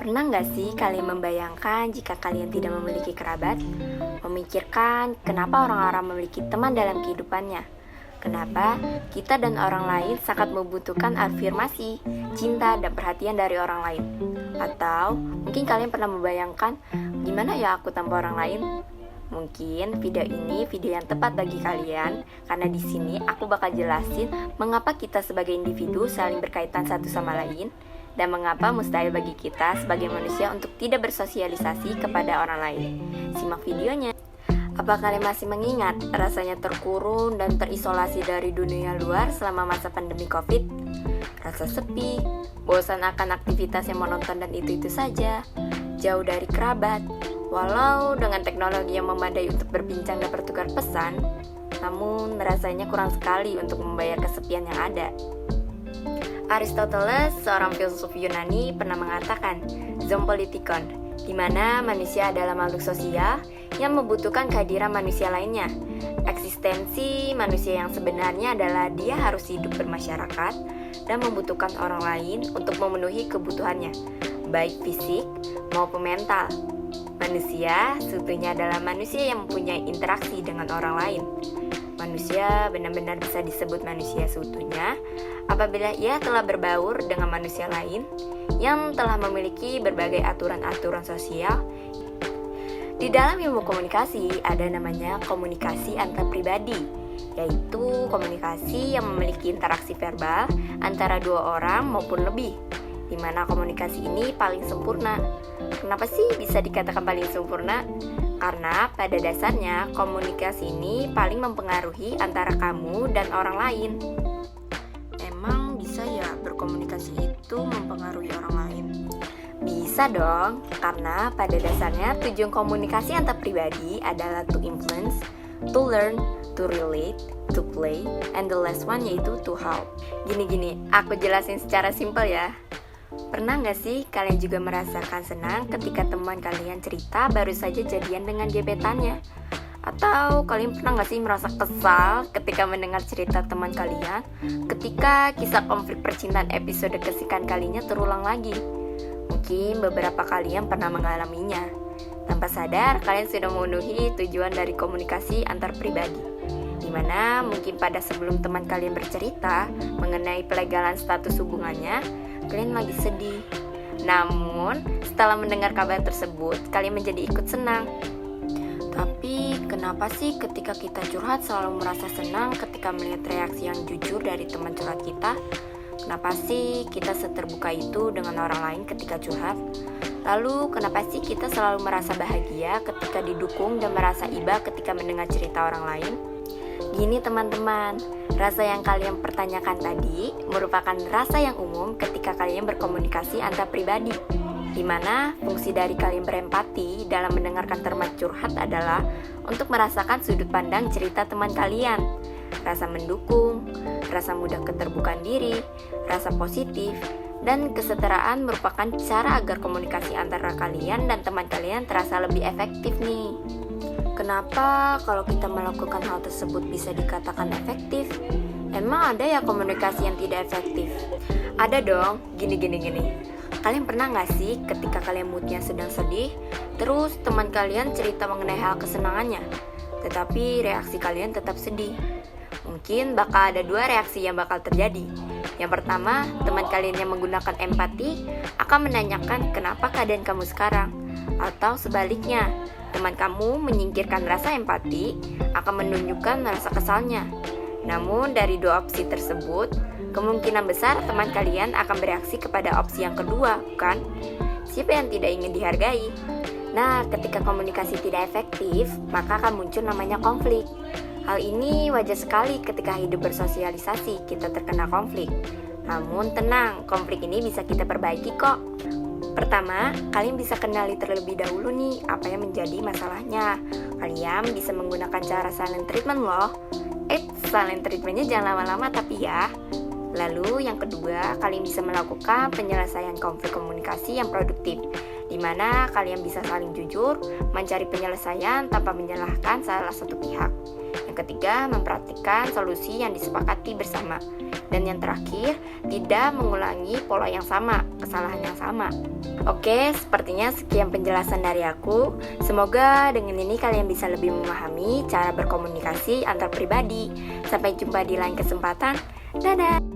Pernah nggak sih kalian membayangkan jika kalian tidak memiliki kerabat? Memikirkan kenapa orang-orang memiliki teman dalam kehidupannya? Kenapa kita dan orang lain sangat membutuhkan afirmasi, cinta, dan perhatian dari orang lain? Atau mungkin kalian pernah membayangkan gimana ya aku tanpa orang lain? Mungkin video ini video yang tepat bagi kalian karena di sini aku bakal jelasin mengapa kita sebagai individu saling berkaitan satu sama lain dan mengapa mustahil bagi kita sebagai manusia untuk tidak bersosialisasi kepada orang lain. Simak videonya. Apa kalian masih mengingat rasanya terkurung dan terisolasi dari dunia luar selama masa pandemi Covid? Rasa sepi, bosan akan aktivitas yang monoton dan itu-itu saja, jauh dari kerabat. Walau dengan teknologi yang memadai untuk berbincang dan bertukar pesan, namun rasanya kurang sekali untuk membayar kesepian yang ada. Aristoteles, seorang filsuf Yunani, pernah mengatakan zoon politikon, di mana manusia adalah makhluk sosial yang membutuhkan kehadiran manusia lainnya. Eksistensi manusia yang sebenarnya adalah dia harus hidup bermasyarakat dan membutuhkan orang lain untuk memenuhi kebutuhannya, baik fisik maupun mental. Manusia seutuhnya adalah manusia yang mempunyai interaksi dengan orang lain. Manusia benar-benar bisa disebut manusia seutuhnya apabila ia telah berbaur dengan manusia lain yang telah memiliki berbagai aturan-aturan sosial. Di dalam ilmu komunikasi ada namanya komunikasi antar pribadi, yaitu komunikasi yang memiliki interaksi verbal antara dua orang maupun lebih, di mana komunikasi ini paling sempurna. Kenapa sih bisa dikatakan paling sempurna? Karena pada dasarnya komunikasi ini paling mempengaruhi antara kamu dan orang lain. Emang bisa ya berkomunikasi itu mempengaruhi orang lain? Bisa dong, karena pada dasarnya tujuan komunikasi antar pribadi adalah to influence, to learn, to relate, to play, and the last one yaitu to help. Gini, aku jelasin secara simpel ya. Pernah gak sih kalian juga merasakan senang ketika teman kalian cerita baru saja jadian dengan gebetannya? Atau kalian pernah gak sih merasa kesal ketika mendengar cerita teman kalian ketika kisah konflik percintaan episode kesekian kalinya terulang lagi? Mungkin beberapa kalian pernah mengalaminya. Tanpa sadar kalian sudah memenuhi tujuan dari komunikasi antar pribadi, dimana mungkin pada sebelum teman kalian bercerita mengenai pelegalan status hubungannya, kalian lagi sedih. Namun, setelah mendengar kabar tersebut, kalian menjadi ikut senang. Tapi, kenapa sih ketika kita curhat selalu merasa senang ketika melihat reaksi yang jujur dari teman curhat kita? Kenapa sih kita seterbuka itu dengan orang lain ketika curhat? Lalu, kenapa sih kita selalu merasa bahagia ketika didukung dan merasa iba ketika mendengar cerita orang lain? Gini teman-teman, rasa yang kalian pertanyakan tadi merupakan rasa yang umum ketika kalian berkomunikasi antar pribadi, di mana fungsi dari kalian berempati dalam mendengarkan teman curhat adalah untuk merasakan sudut pandang cerita teman kalian. Rasa mendukung, rasa mudah keterbukaan diri, rasa positif, dan kesetaraan merupakan cara agar komunikasi antara kalian dan teman kalian terasa lebih efektif nih. Kenapa kalau kita melakukan hal tersebut bisa dikatakan efektif? Emang ada ya komunikasi yang tidak efektif? Ada dong, gini. Kalian pernah gak sih ketika kalian moodnya sedang sedih, terus teman kalian cerita mengenai hal kesenangannya, tetapi reaksi kalian tetap sedih? Mungkin bakal ada dua reaksi yang bakal terjadi. Yang pertama, teman kalian yang menggunakan empati akan menanyakan kenapa keadaan kamu sekarang. Atau sebaliknya, teman kamu menyingkirkan rasa empati akan menunjukkan rasa kesalnya. Namun dari dua opsi tersebut, kemungkinan besar teman kalian akan bereaksi kepada opsi yang kedua, bukan? Siapa yang tidak ingin dihargai? Nah, ketika komunikasi tidak efektif, maka akan muncul namanya konflik. Hal ini wajar sekali ketika hidup bersosialisasi kita terkena konflik. Namun tenang, konflik ini bisa kita perbaiki kok. Pertama, kalian bisa kenali terlebih dahulu nih apa yang menjadi masalahnya. Kalian bisa menggunakan cara silent treatment loh. Silent treatmentnya jangan lama-lama tapi ya. Lalu yang kedua, kalian bisa melakukan penyelesaian konflik komunikasi yang produktif, di mana kalian bisa saling jujur, mencari penyelesaian tanpa menyalahkan salah satu pihak. Yang ketiga, mempraktikkan solusi yang disepakati bersama, Dan yang terakhir, tidak mengulangi pola yang sama, kesalahan yang sama. Oke, sepertinya sekian penjelasan dari aku. Semoga dengan ini kalian bisa lebih memahami cara berkomunikasi antar pribadi. Sampai jumpa di lain kesempatan. Dadah!